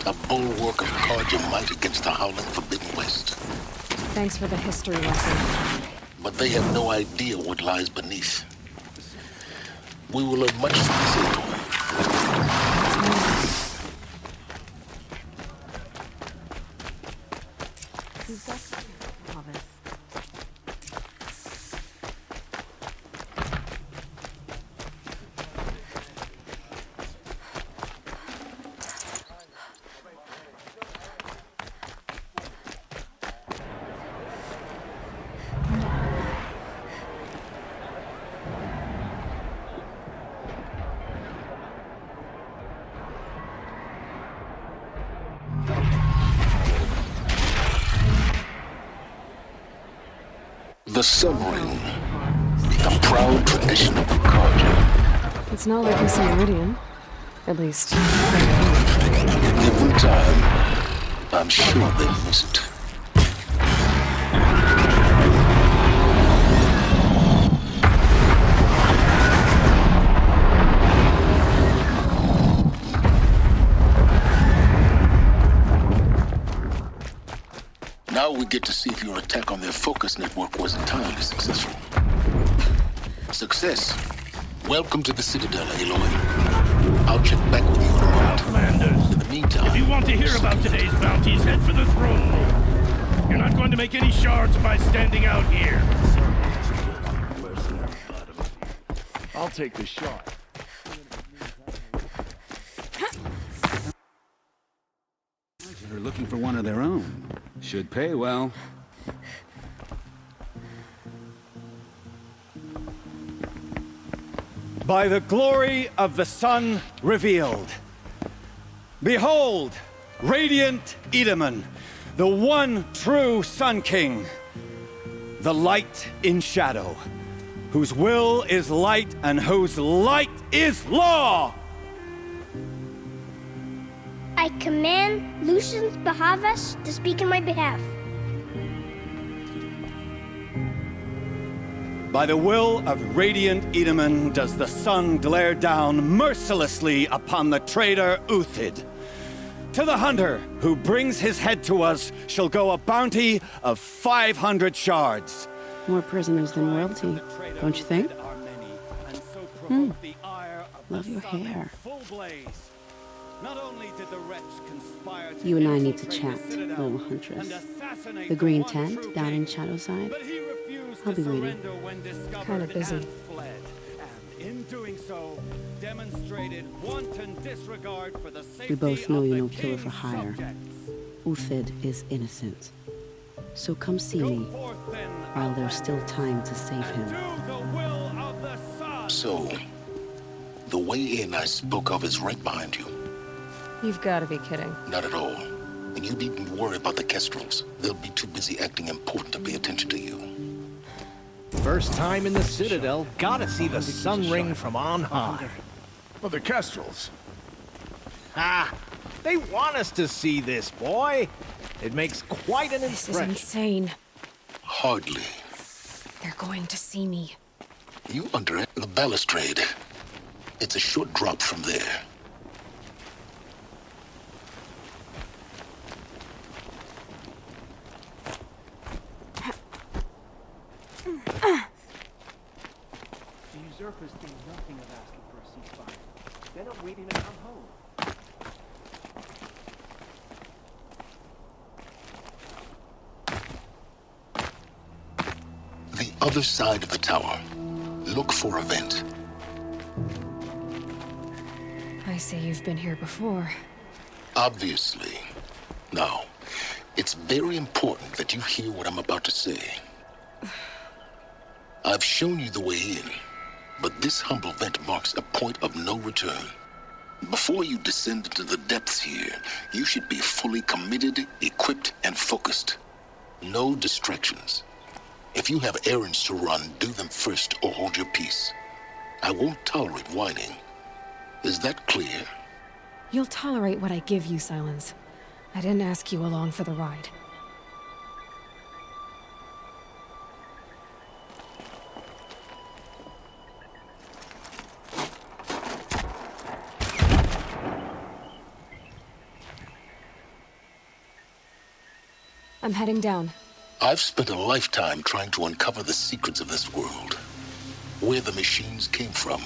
A bulwark of Carja might against the howling Forbidden West. Thanks for the history lesson. But they have no idea what lies beneath. We will learn much from this Aloy. Who's that? Novice. The Sun Ring, a proud tradition of the Carja. It's not like we see Iridium. At least. Every time, I'm sure they miss it. Now we get to see if your attack on their focus network was entirely successful. Success. Welcome to the Citadel, Aloy. I'll check back with you in a moment. Outlanders. In the meantime... If you want to hear about today's bounties, head for the throne room. You're not going to make any shards by standing out here. I'll take the shot. They're looking for one of their own. Should pay well. By the glory of the sun revealed. Behold, radiant Edaman, the one true Sun King. The light in shadow, whose will is light and whose light is law! I command Lucius Bahavas to speak in my behalf. By the will of radiant Edaman does the sun glare down mercilessly upon the traitor Uthid. To the hunter who brings his head to us shall go a bounty of 500 shards. More prisoners than royalty, don't you think? Love your hair. You and I need to chat, little huntress. The green tent down in Shadowside. I'll be waiting. Kinda busy. We both know you're no killer for hire. Uthid is innocent. So come see me, while there's still time to save him. So, the way in I spoke of is right behind you. You've got to be kidding. Not at all. And you needn't worry about the Kestrels. They'll be too busy acting important to pay attention to you. First time in the Citadel, gotta see the sun ring from on high. Well, the Kestrels. Ah, they want us to see this, boy. It makes quite an This is impression. insane. Hardly. They're going to see me. You under the balustrade. It's a short drop from there. The usurpers think nothing of asking for a ceasefire. They're not waiting to come home. The other side of the tower. Look for a vent. I see you've been here before. Obviously. Now, it's very important that you hear what I'm about to say. I've shown you the way in, but this humble vent marks a point of no return. Before you descend into the depths here, you should be fully committed, equipped, and focused. No distractions. If you have errands to run, do them first or hold your peace. I won't tolerate whining. Is that clear? You'll tolerate what I give you, Silence. I didn't ask you along for the ride. I'm heading down. I've spent a lifetime trying to uncover the secrets of this world. Where the machines came from.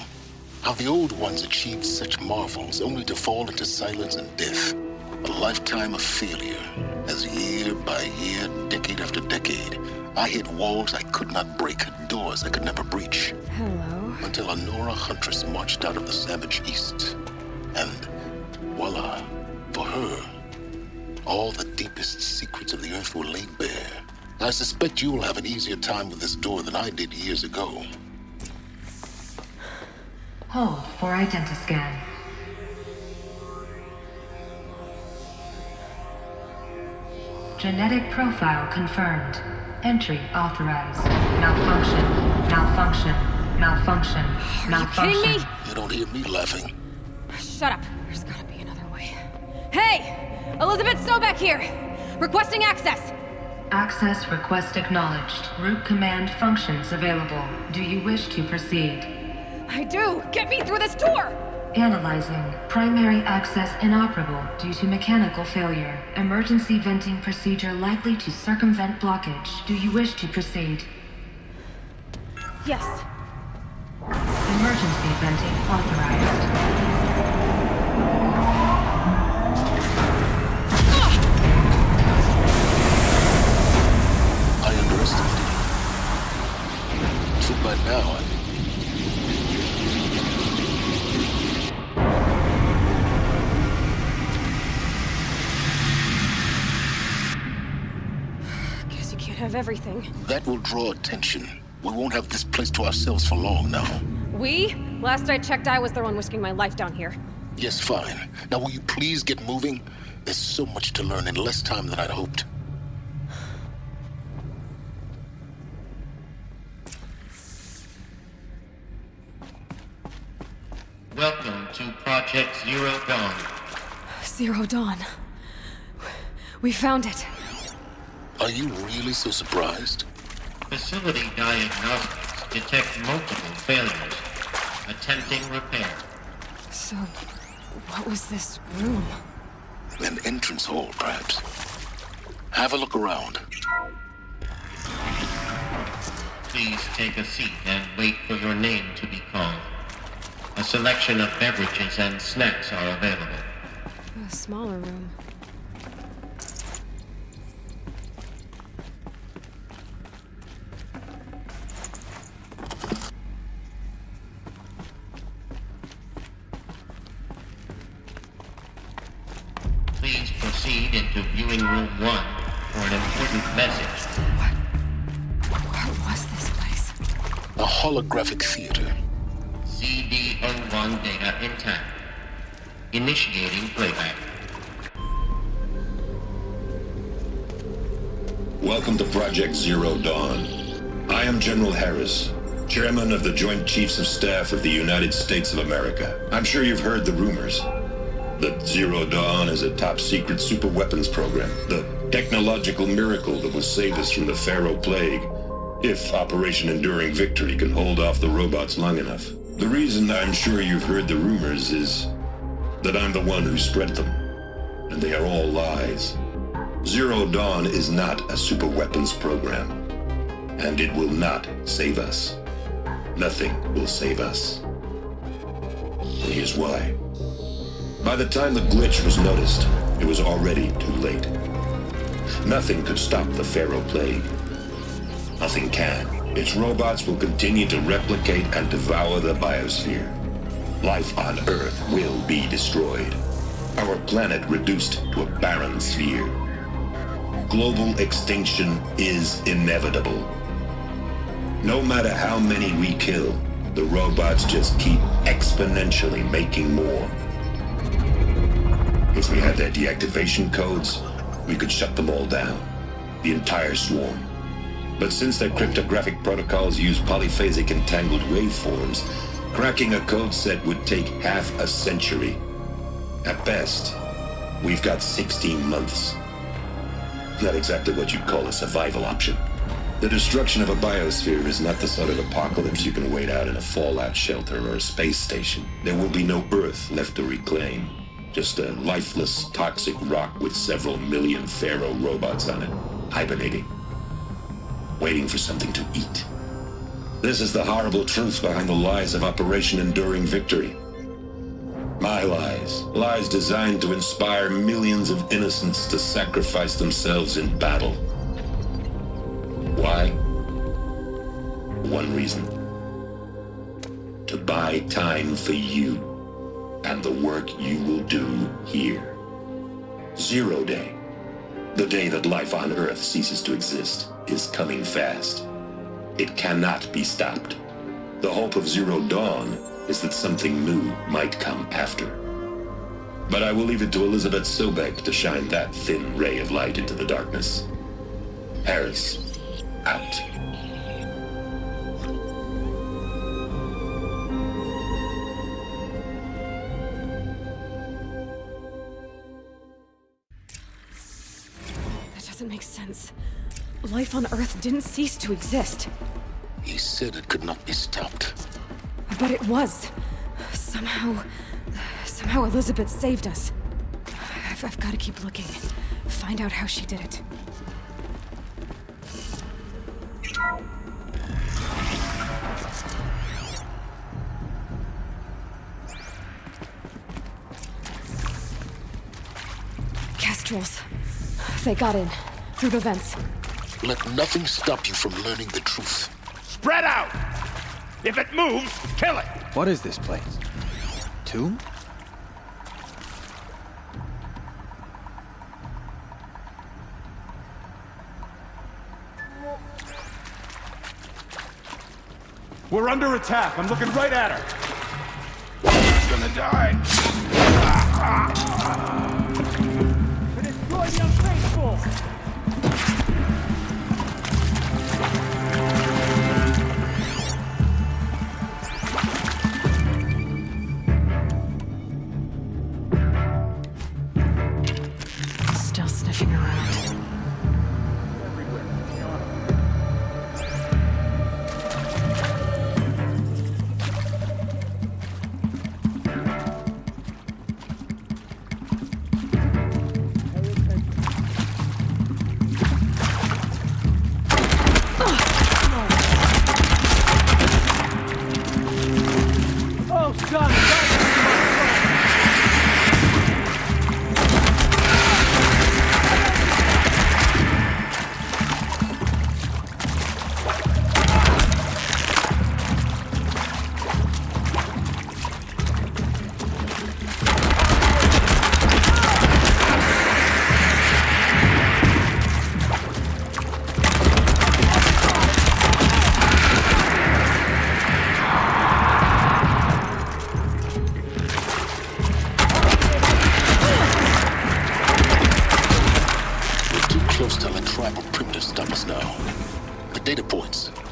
How the old ones achieved such marvels only to fall into silence and death. A lifetime of failure, as year by year, decade after decade, I hit walls I could not break, doors I could never breach. Hello. Until a Nora huntress marched out of the savage east. And voila, for her, all the deepest secrets of the earth were laid bare. I suspect you'll have an easier time with this door than I did years ago. Hold for identiscan. Genetic profile confirmed. Entry authorized. Malfunction. Malfunction. Malfunction. Malfunction. Are you kidding me? You don't hear me laughing. Shut up. There's gotta be another way. Hey! Elizabeth Sobek here! Requesting access! Access request acknowledged. Root command functions available. Do you wish to proceed? I do! Get me through this door! Analyzing. Primary access inoperable due to mechanical failure. Emergency venting procedure likely to circumvent blockage. Do you wish to proceed? Yes. Emergency venting authorized. I underestimated you. So by now, Guess you can't have everything. that will draw attention. We won't have this place to ourselves for long now. We? Last I checked, I was the one risking my life down here. Yes, fine. Now will you please get moving? There's so much to learn in less time than I'd hoped. Welcome to Project Zero Dawn. Zero Dawn. We found it. Are you really so surprised? Facility diagnostics detect multiple failures. Attempting repair. So, what was this room? An entrance hall, perhaps. Have a look around. Please take a seat and wait for your name to be called. A selection of beverages and snacks are available. A smaller room. Please proceed into viewing room 1 for an important message. What was this place? A holographic theater. CD01 data intact. Initiating playback. Welcome to Project Zero Dawn. I am General Harris, Chairman of the Joint Chiefs of Staff of the United States of America. I'm sure you've heard the rumors that Zero Dawn is a top-secret superweapons program, the technological miracle that will save us from the Pharaoh Plague, if Operation Enduring Victory can hold off the robots long enough. The reason I'm sure you've heard the rumors is that I'm the one who spread them, and they are all lies. Zero Dawn is not a superweapons program, and it will not save us. Nothing will save us. And here's why. By the time the glitch was noticed, it was already too late. Nothing could stop the Pharaoh Plague. Nothing can. Its robots will continue to replicate and devour the biosphere. Life on Earth will be destroyed. Our planet reduced to a barren sphere. Global extinction is inevitable. No matter how many we kill, the robots just keep exponentially making more. If we had their deactivation codes, we could shut them all down. The entire swarm. But since their cryptographic protocols use polyphasic entangled waveforms, cracking a code set would take half a century. At best, we've got 16 months. Not exactly what you'd call a survival option. The destruction of a biosphere is not the sort of apocalypse you can wait out in a fallout shelter or a space station. There will be no Earth left to reclaim. Just a lifeless, toxic rock with several million Pharaoh robots on it. hibernating, waiting for something to eat. This is the horrible truth behind the lies of Operation Enduring Victory. My lies. Lies designed to inspire millions of innocents to sacrifice themselves in battle. Why? One reason. To buy time for you and the work you will do here. 0 Day, the day that life on Earth ceases to exist, is coming fast. It cannot be stopped. The hope of Zero Dawn is that something new might come after. But I will leave it to Elizabeth Sobek to shine that thin ray of light into the darkness. Harris, out. That doesn't make sense. Life on Earth didn't cease to exist. He said it could not be stopped. But it was. Somehow Elizabeth saved us. I've got to keep looking. Find out how she did it. Kestrels. They got in. Through the vents. Let nothing stop you from learning the truth. Spread out! If it moves, kill it! What is this place? Tomb? We're under attack. I'm looking right at her. She's gonna die. Destroy the unfaithful! Still sniffing around.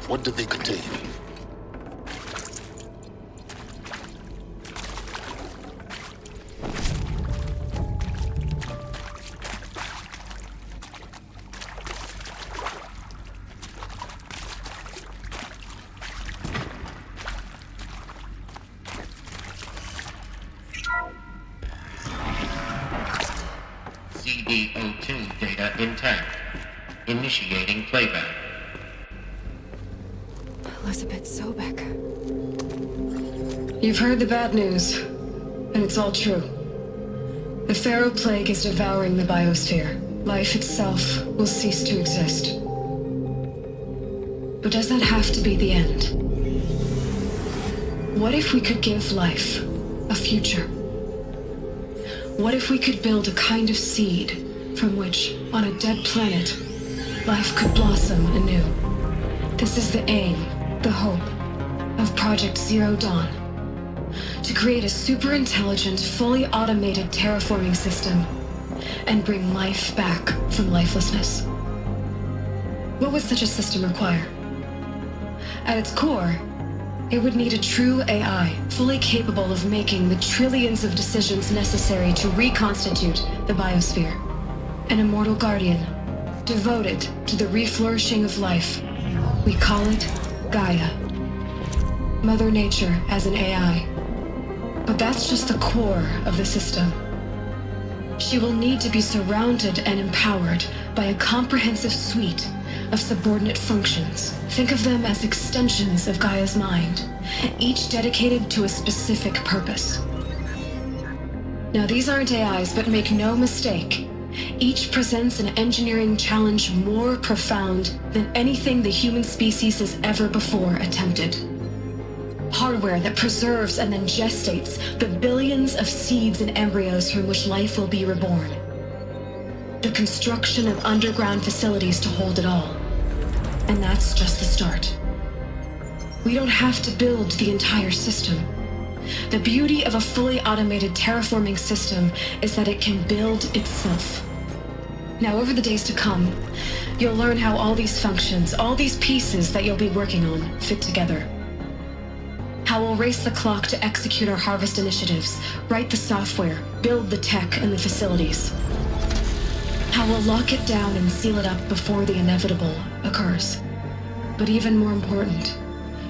What do they contain? CD02 data intact. Initiating playback. Elizabeth Sobek. You've heard the bad news, and it's all true. The Pharaoh Plague is devouring the biosphere. Life itself will cease to exist. But does that have to be the end? What if we could give life a future? What if we could build a kind of seed from which, on a dead planet, life could blossom anew? This is the aim, the hope, of Project Zero Dawn. To create a super-intelligent, fully automated terraforming system and bring life back from lifelessness. What would such a system require? At its core, it would need a true AI, fully capable of making the trillions of decisions necessary to reconstitute the biosphere. An immortal guardian, devoted to the reflourishing of life. We call it Gaia. Mother Nature as an AI. But that's just the core of the system. she will need to be surrounded and empowered by a comprehensive suite of subordinate functions. Think of them as extensions of Gaia's mind, each dedicated to a specific purpose. Now, these aren't AIs, but make no mistake, each presents an engineering challenge more profound than anything the human species has ever before attempted. Hardware that preserves and then gestates the billions of seeds and embryos from which life will be reborn. The construction of underground facilities to hold it all. And that's just the start. We don't have to build the entire system. The beauty of a fully automated terraforming system is that it can build itself. Now, over the days to come, you'll learn how all these functions, all these pieces that you'll be working on, fit together. How we'll race the clock to execute our harvest initiatives, write the software, build the tech and the facilities. How we'll lock it down and seal it up before the inevitable occurs. But even more important,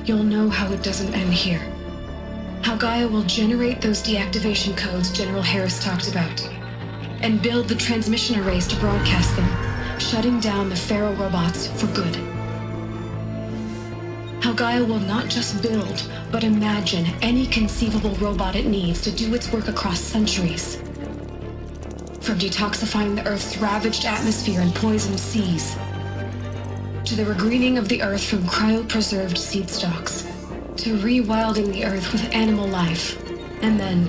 you'll know how it doesn't end here. How Gaia will generate those deactivation codes General Harris talked about, and build the transmission arrays to broadcast them, shutting down the Pharaoh robots for good. How Gaia will not just build, but imagine any conceivable robot it needs to do its work across centuries. From detoxifying the Earth's ravaged atmosphere and poisoned seas, to the regreening of the Earth from cryopreserved seed stocks, to rewilding the Earth with animal life. And then,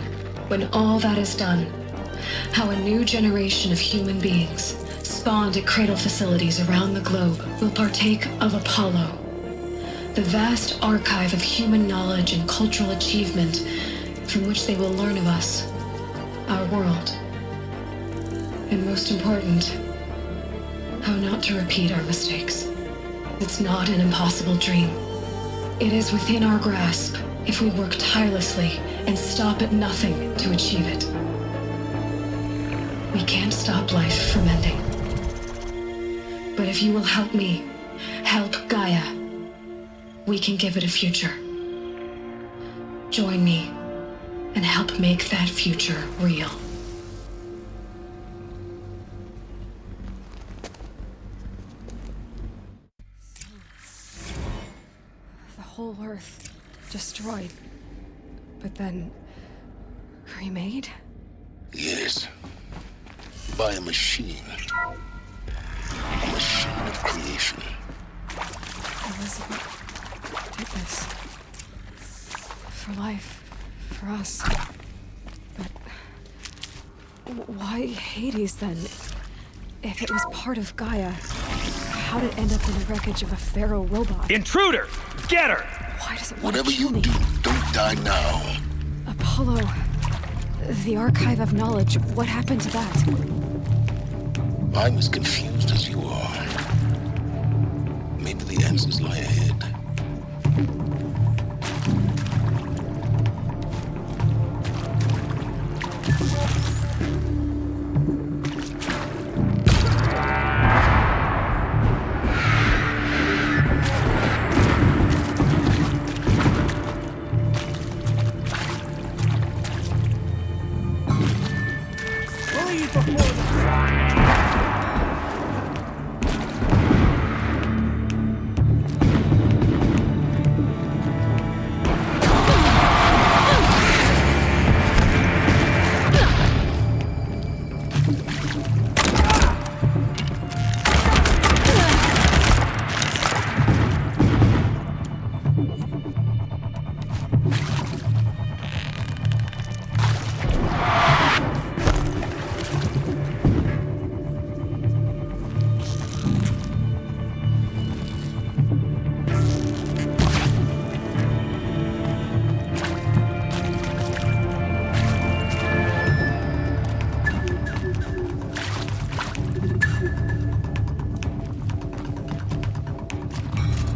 when all that is done, how a new generation of human beings, spawned at cradle facilities around the globe, will partake of Apollo, the vast archive of human knowledge and cultural achievement from which they will learn of us, our world. And most important, how not to repeat our mistakes. It's not an impossible dream. It is within our grasp if we work tirelessly and stop at nothing to achieve it. We can't stop life from ending. But if you will help me, help Gaia, we can give it a future. Join me and help make that future real. The whole Earth destroyed, but then remade? Yes. By a machine. A machine of creation. Elizabeth did this. For life. For us. But why Hades then? If it was part of Gaia, how'd it end up in the wreckage of a Pharaoh robot? Intruder! Get her! Why does it want Whatever to kill you me? do, don't die now. Apollo, the archive of knowledge, what happened to that? I'm as confused as you are. Maybe the answers lie ahead.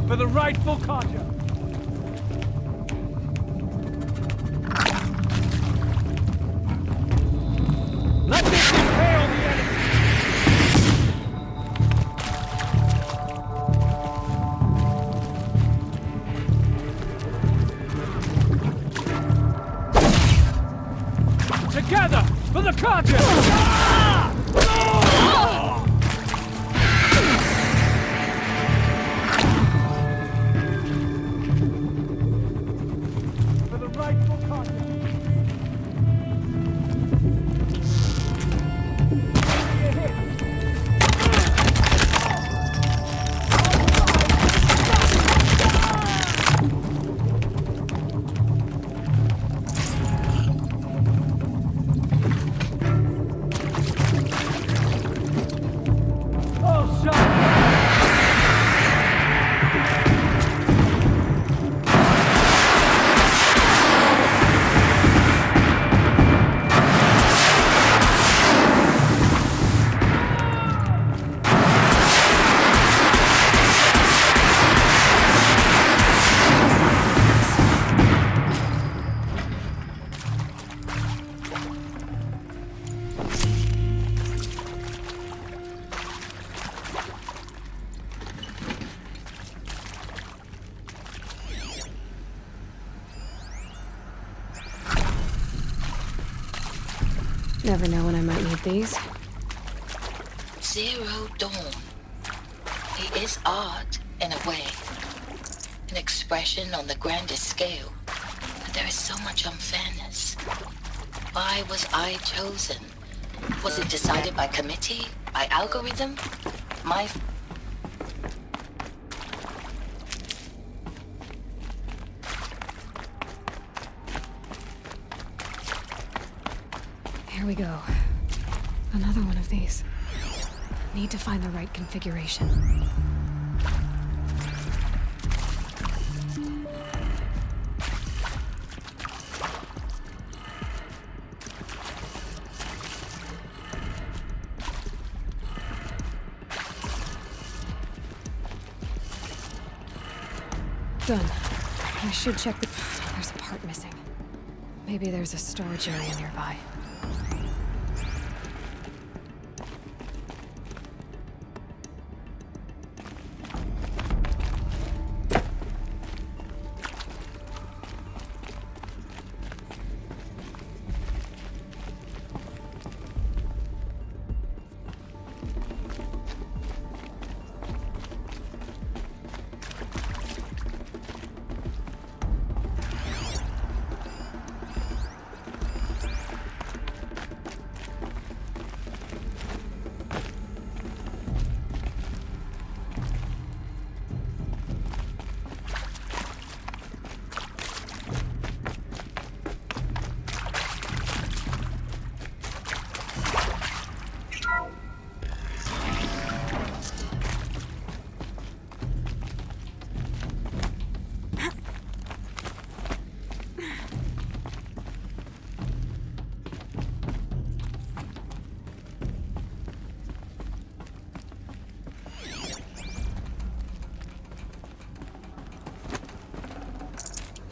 For the rightful Katja. Let this impale the enemy! Together for the Katja! Never know when I might need these. Zero Dawn. It is art, in a way. An expression on the grandest scale. But there is so much unfairness. Why was I chosen? Was it decided by committee? By algorithm? Here we go. Another one of these. Need to find the right configuration. Done. I should check the... There's a part missing. Maybe there's a storage area nearby.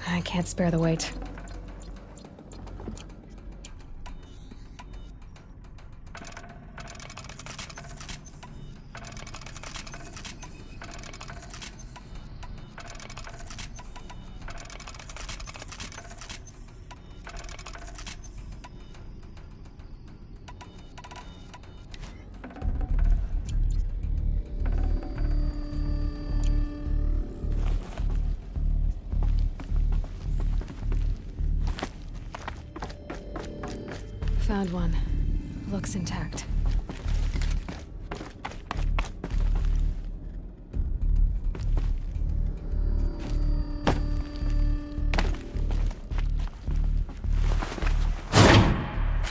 I can't spare the weight. Found one. Looks intact.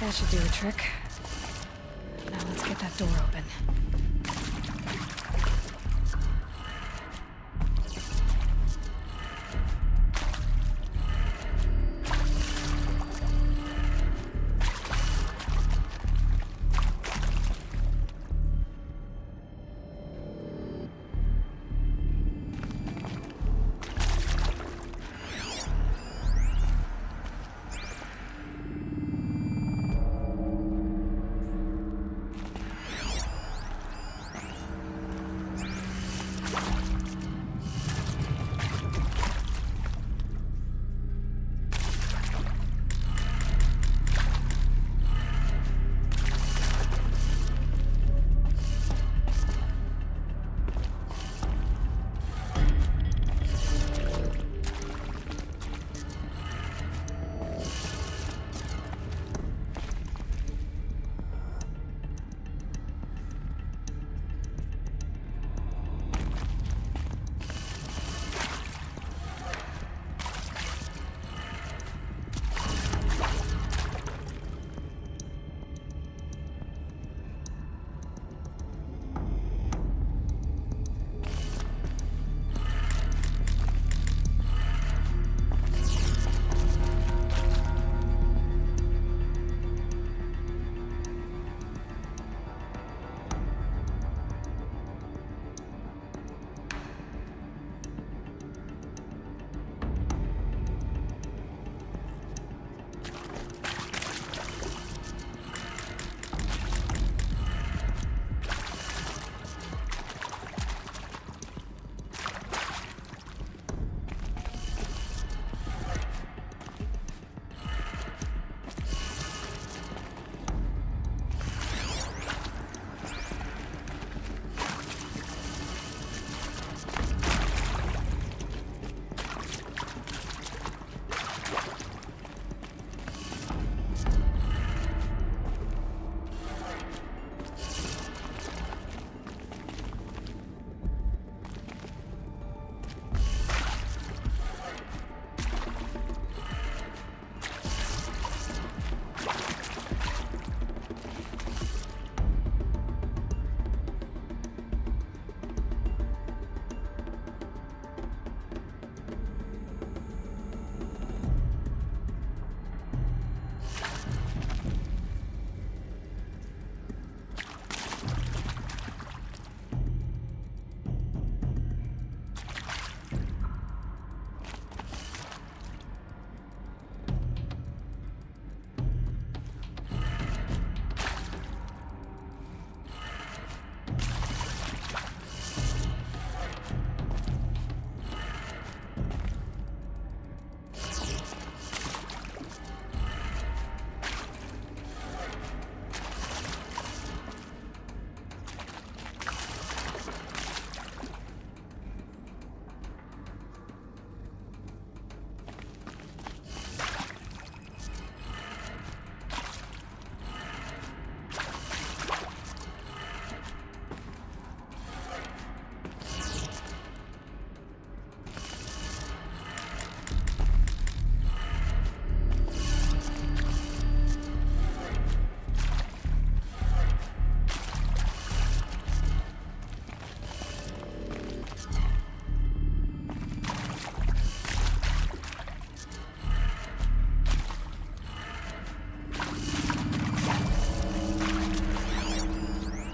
That should do the trick. Now let's get that door open.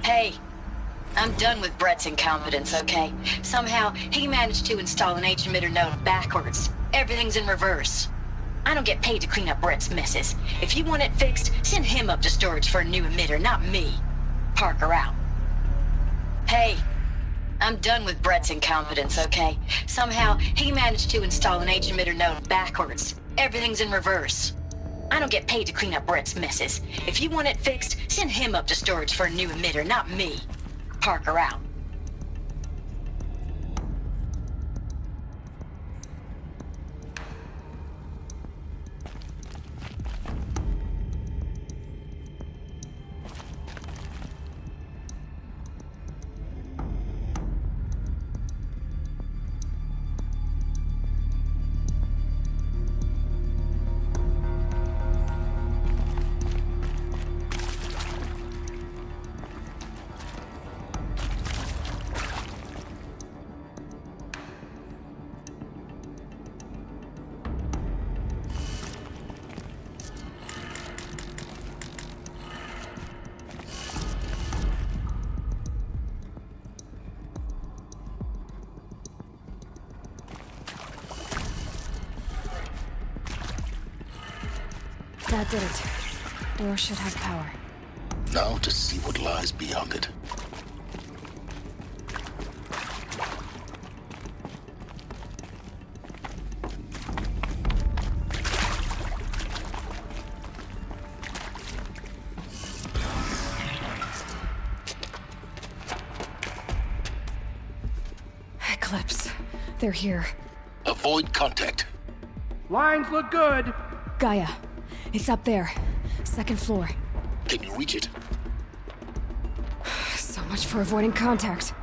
Hey, I'm done with Brett's incompetence, okay? Somehow, he managed to install an H-emitter node backwards. Everything's in reverse. I don't get paid to clean up Brett's messes. If you want it fixed, send him up to storage for a new emitter, not me. Parker out. Hey, I'm done with Brett's incompetence, okay? Somehow, he managed to install an H-emitter node backwards. Everything's in reverse. I don't get paid to clean up Brett's messes. If you want it fixed, send him up to storage for a new emitter, not me. Parker out. That did it. Door should have power. Now to see what lies beyond it. Eclipse. They're here. Avoid contact. Lines look good. Gaia. It's up there. Second floor. Can you reach it? So much for avoiding contact.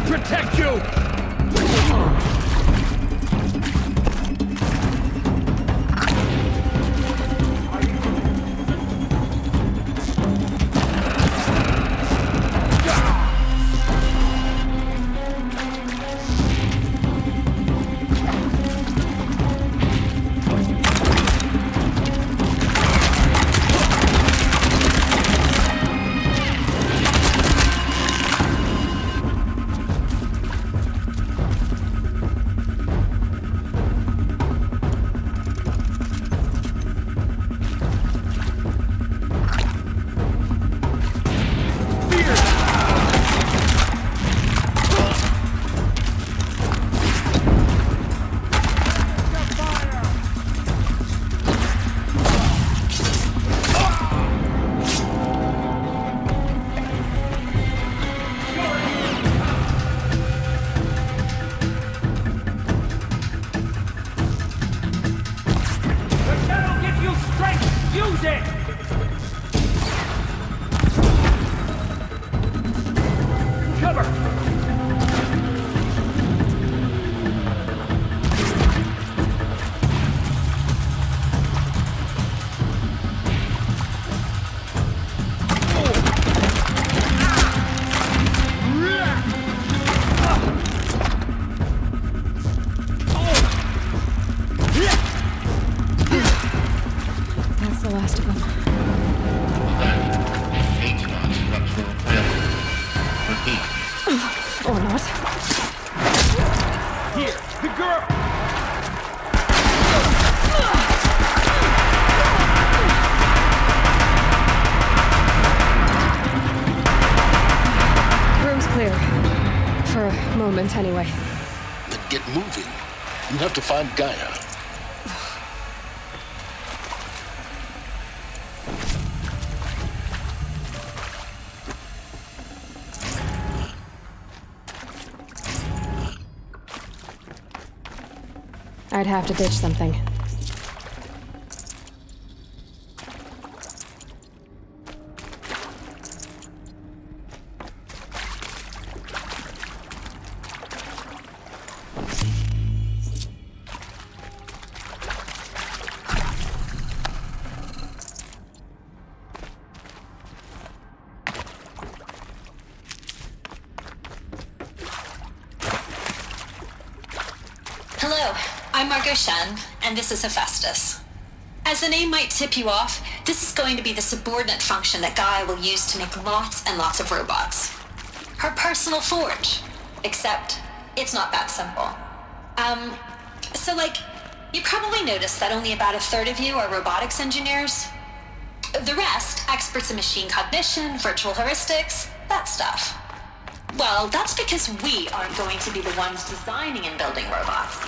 Protect you! Anyway. Then get moving. You have to find Gaia. might have to ditch something. Hello, I'm Margot Shen, and this is Hephaestus. As the name might tip you off, this is going to be the subordinate function that Gaia will use to make lots and lots of robots. Her personal forge. Except, it's not that simple. You probably noticed that only about a third of you are robotics engineers. The rest, experts in machine cognition, virtual heuristics, that stuff. Well, that's because we aren't going to be the ones designing and building robots.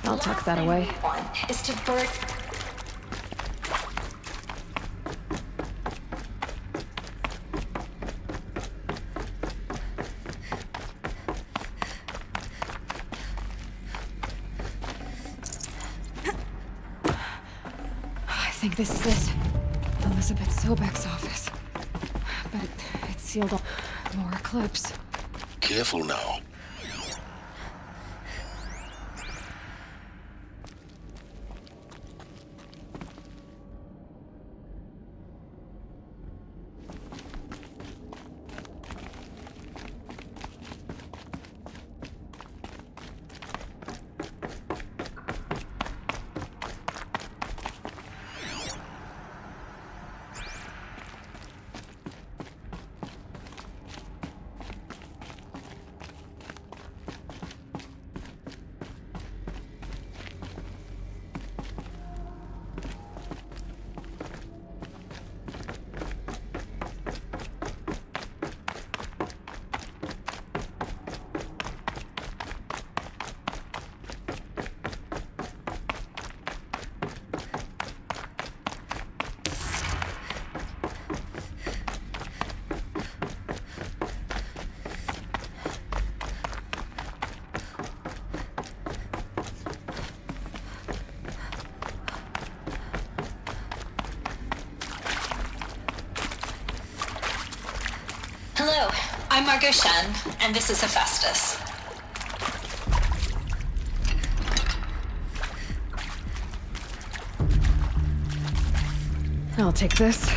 I'll tuck that away. One is to burn... I think this is it. Elizabeth Sobek's office. But it's sealed off. More eclipse. Careful now. Hello, I'm Margot Shen, and this is Hephaestus. I'll take this.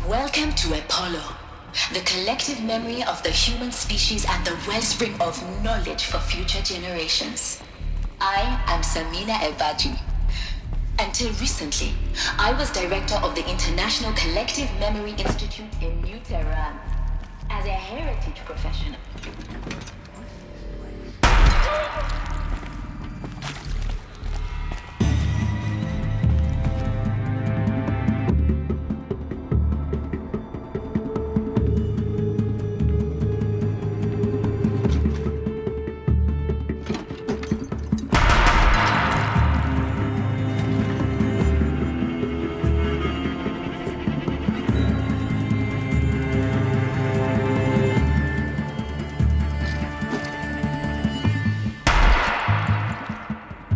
Welcome to Apollo, the collective memory of the human species and the wellspring of knowledge for future generations. I am Samina Ebaji. Until recently, I was director of the International Collective Memory Institute in New Tehran. As a heritage professional.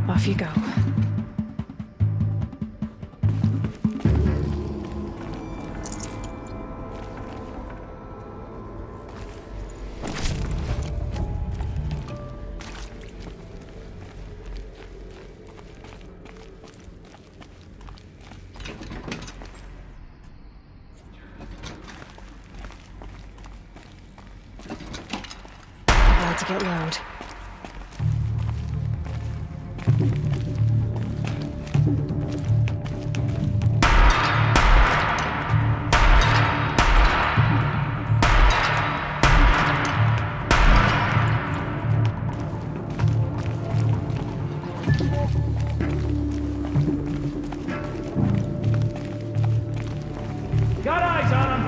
Off you go. About to get loud. Got eyes on him!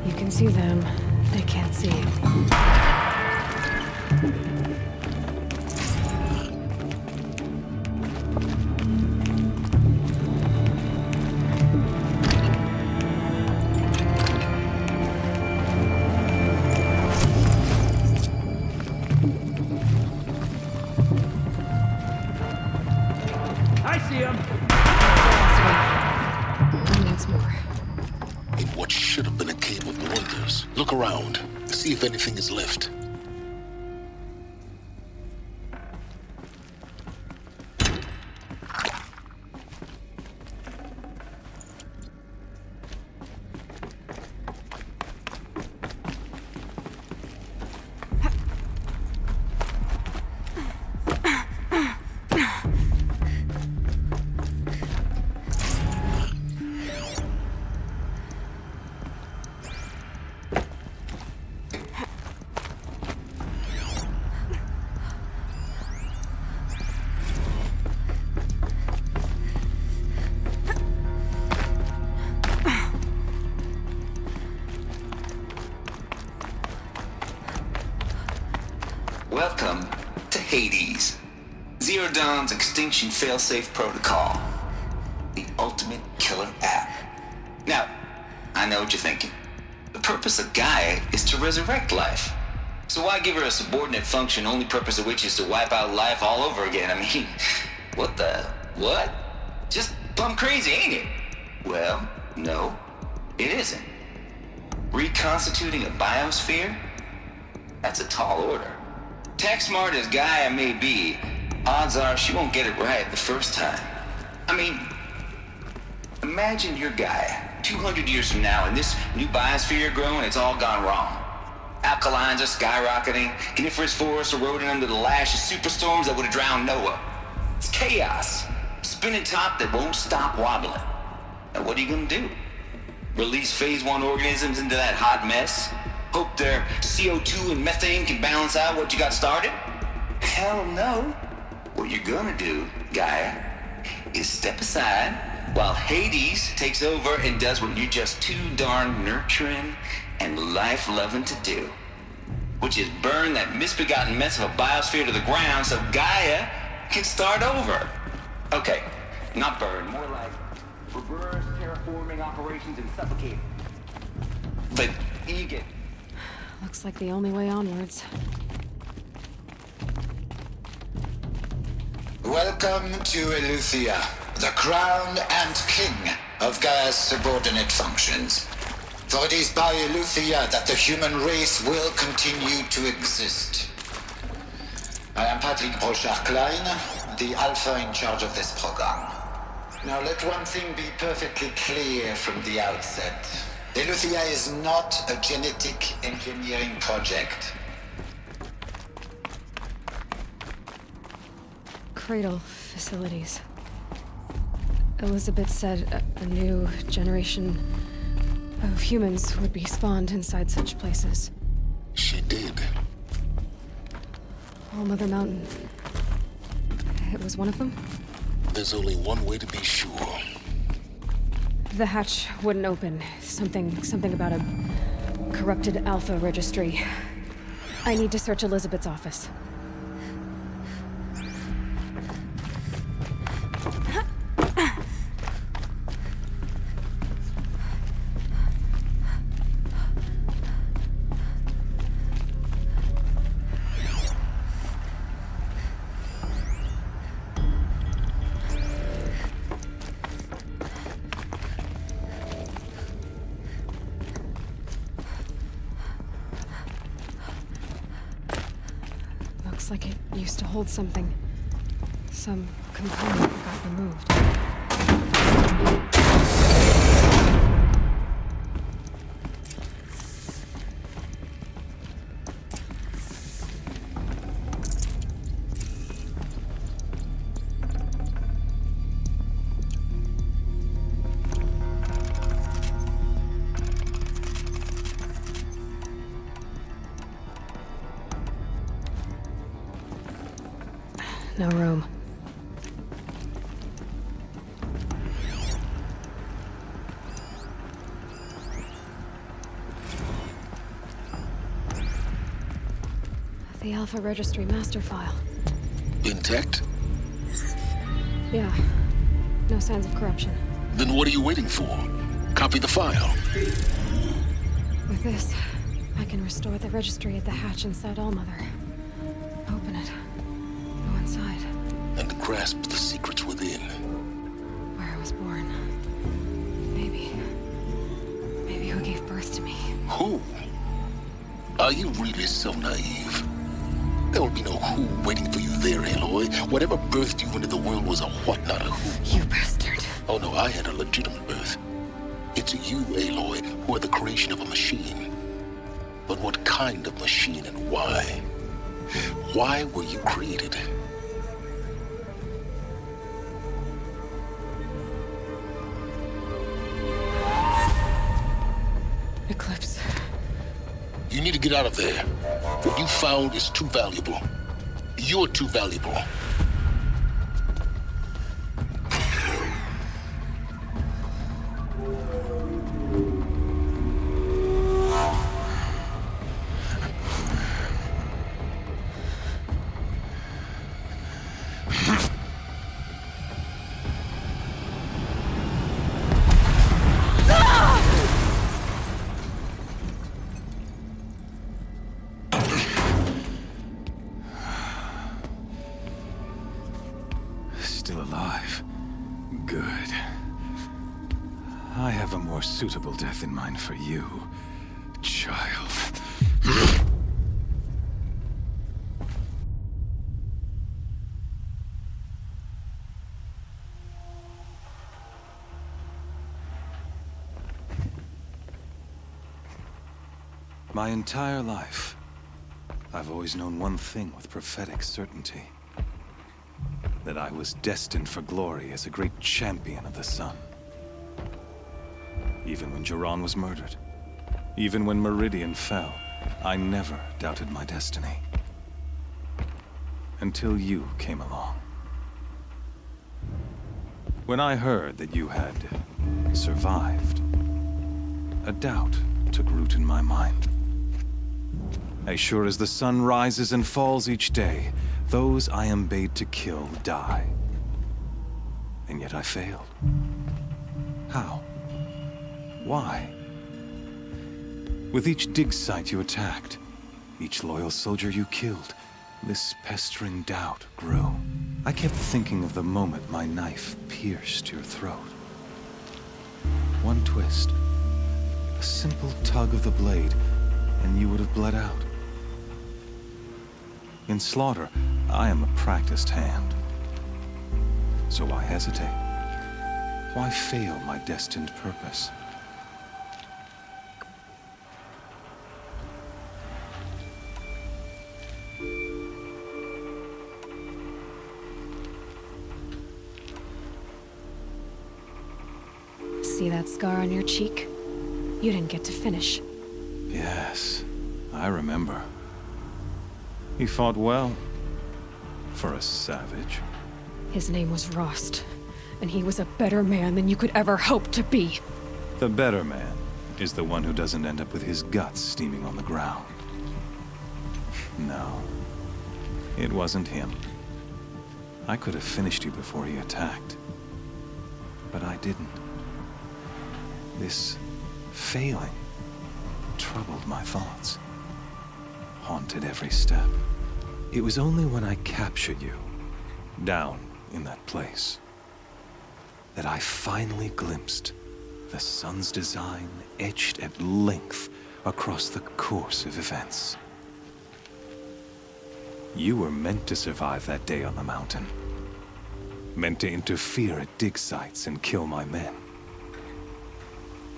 You can see them. They can't see you. I see him! And once more. In what should have been a cave of wonders. Look around. See if anything is left. Welcome to Hades, Zero Dawn's extinction failsafe protocol, the ultimate killer app. Now, I know what you're thinking. The purpose of Gaia is to resurrect life. So why give her a subordinate function, only purpose of which is to wipe out life all over again? I mean, what? Just plumb crazy, ain't it? Well, no, it isn't. Reconstituting a biosphere? That's a tall order. Tech smart as Gaia may be, odds are she won't get it right the first time. I mean, imagine you're Gaia, 200 years from now, and this new biosphere you're growing, it's all gone wrong. Alkalines are skyrocketing, coniferous forests eroding under the lash of superstorms that would have drowned Noah. It's chaos, spinning top that won't stop wobbling. Now what are you gonna do? Release phase 1 organisms into that hot mess? Hope their CO2 and methane can balance out what you got started? Hell no. What you're gonna do, Gaia, is step aside while Hades takes over and does what you're just too darn nurturing and life-loving to do, which is burn that misbegotten mess of a biosphere to the ground so Gaia can start over. Okay, not burn, more like reverse terraforming operations and suffocate. But you get... Looks like the only way onwards. Welcome to Eleuthia, the crown and king of Gaia's subordinate functions. For it is by Eleuthia that the human race will continue to exist. I am Patrick Brochard-Klein, the Alpha in charge of this program. Now let one thing be perfectly clear from the outset. Eleuthia is not a genetic engineering project. cradle facilities. Elizabeth said a new generation of humans would be spawned inside such places. She did. All Mother Mountain. It was one of them? There's only one way to be sure. The hatch wouldn't open. Something about a corrupted Alpha registry. I need to search Elizabeth's office. Looks like it used to hold something. Some component got removed. No room. The Alpha Registry master file. Intact? Yeah. No signs of corruption. Then what are you waiting for? Copy the file. With this, I can restore the registry at the hatch inside Allmother. Open it. Go inside. And grasp the secrets within. Where I was born. Maybe who gave birth to me. Who? Are you really so naive? There will be no who waiting for you there, Aloy. Whatever birthed you into the world was a what, not a who. You bastard. Oh no, I had a legitimate birth. It's you, Aloy, who are the creation of a machine. But what kind of machine and why? Why were you created? Eclipse. You need to get out of there. What you found is too valuable. You're too valuable. Still alive. Good. I have a more suitable death in mind for you, child. My entire life, I've always known one thing with prophetic certainty. That I was destined for glory as a great champion of the sun. Even when Jiran was murdered, even when Meridian fell, I never doubted my destiny. Until you came along. When I heard that you had survived, a doubt took root in my mind. As sure as the sun rises and falls each day, those I am bade to kill die. And yet I failed. How? Why? With each dig site you attacked, each loyal soldier you killed, this pestering doubt grew. I kept thinking of the moment my knife pierced your throat. One twist, a simple tug of the blade, and you would have bled out. In slaughter, I am a practiced hand. So why hesitate? Why fail my destined purpose? See that scar on your cheek? You didn't get to finish. Yes, I remember. He fought well. For a savage. His name was Rost, and he was a better man than you could ever hope to be. The better man is the one who doesn't end up with his guts steaming on the ground. No, it wasn't him. I could have finished you before he attacked. But I didn't. This failing troubled my thoughts, haunted every step. It was only when I captured you, down in that place, that I finally glimpsed the sun's design etched at length across the course of events. You were meant to survive that day on the mountain. Meant to interfere at dig sites and kill my men.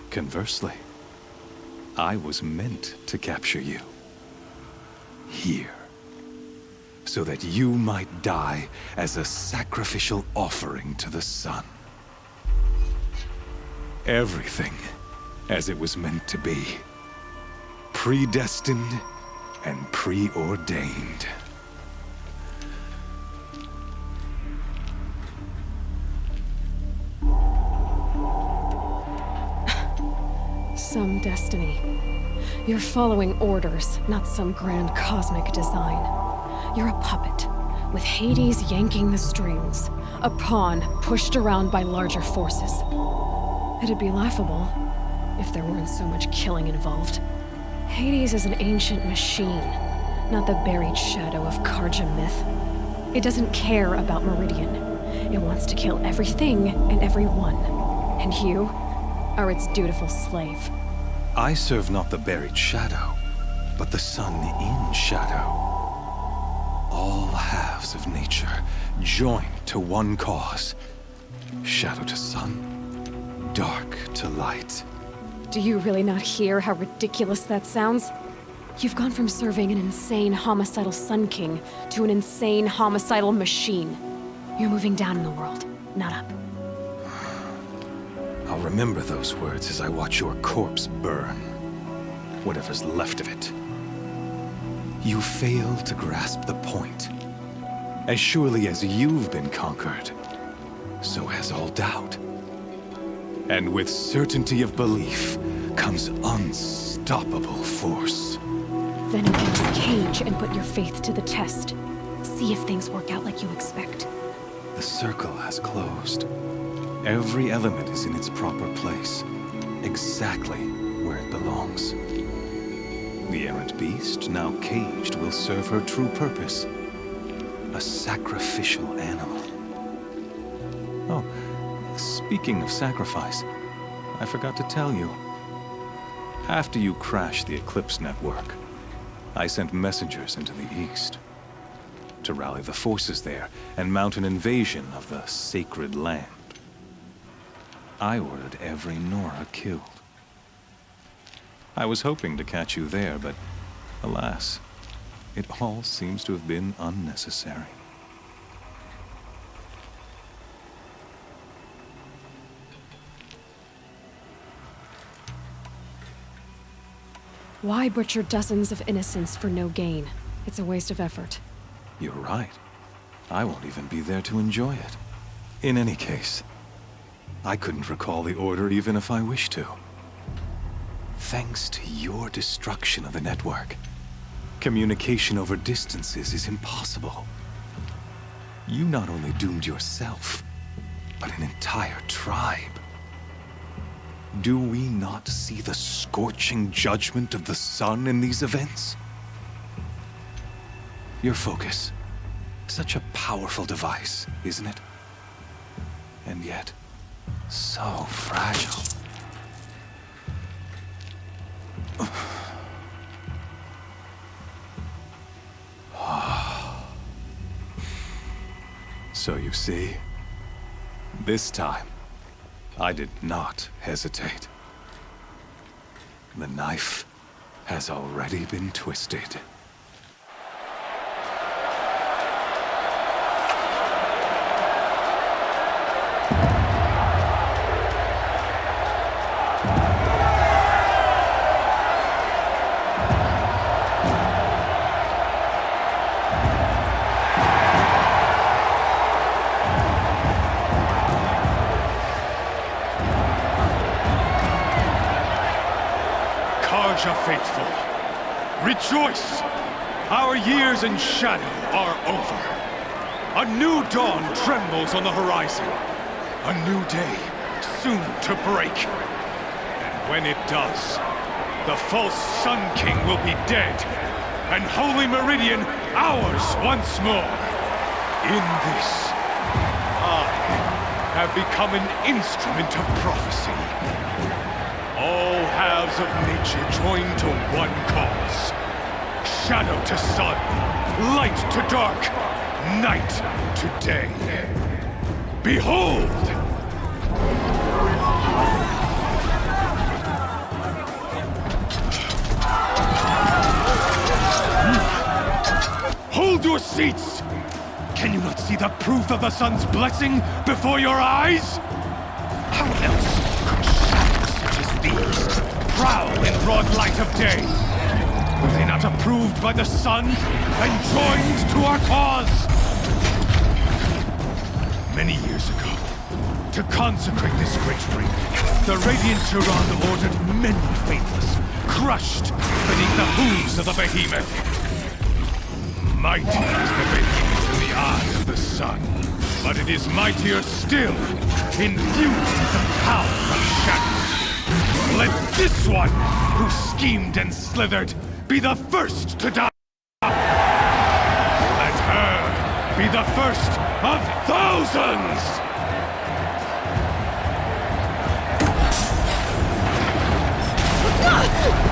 Conversely, I was meant to capture you. Here. So that you might die as a sacrificial offering to the sun. Everything as it was meant to be. Predestined and preordained. Some destiny. You're following orders, not some grand cosmic design. You're a puppet, with Hades yanking the strings. A pawn pushed around by larger forces. It'd be laughable if there weren't so much killing involved. Hades is an ancient machine, not the buried shadow of Karja myth. It doesn't care about Meridian. It wants to kill everything and everyone. And you are its dutiful slave. I serve not the buried shadow, but the sun in shadow. All halves of nature joined to one cause. Shadow to sun, dark to light. Do you really not hear how ridiculous that sounds? You've gone from serving an insane homicidal Sun King to an insane homicidal machine. You're moving down in the world, not up. I'll remember those words as I watch your corpse burn. Whatever's left of it. You fail to grasp the point. As surely as you've been conquered, so has all doubt. And with certainty of belief comes unstoppable force. Then against the cage and put your faith to the test. See if things work out like you expect. The circle has closed. Every element is in its proper place, exactly where it belongs. The errant beast, now caged, will serve her true purpose. A sacrificial animal. Oh, speaking of sacrifice, I forgot to tell you. After you crashed the Eclipse network, I sent messengers into the east to rally the forces there and mount an invasion of the sacred land. I ordered every Nora killed. I was hoping to catch you there, but alas, it all seems to have been unnecessary. Why butcher dozens of innocents for no gain? It's a waste of effort. You're right. I won't even be there to enjoy it. In any case, I couldn't recall the order even if I wished to. Thanks to your destruction of the network, communication over distances is impossible. You not only doomed yourself, but an entire tribe. Do we not see the scorching judgment of the sun in these events? Your focus, such a powerful device, isn't it? And yet, so fragile. So you see, this time, I did not hesitate. The knife has already been twisted. Raja faithful, rejoice! Our years in shadow are over. A new dawn trembles on the horizon. A new day soon to break. And when it does, the false Sun King will be dead, and Holy Meridian ours once more. In this, I have become an instrument of prophecy. All halves of nature join to one cause. Shadow to sun, light to dark, night to day. Behold! Hold your seats! Can you not see the proof of the sun's blessing before your eyes? How else could shadows such as these prowl in broad light of day? Were they not approved by the sun and joined to our cause? Many years ago, to consecrate this great ring, the Radiant Tyrann ordered many faithless, crushed beneath the hooves of the behemoth. Mighty is the behemoth in the eye of the sun, but it is mightier still, infused with the power of shadow. Let this one, who schemed and slithered, be the first to die! Let her be the first of thousands! Ah!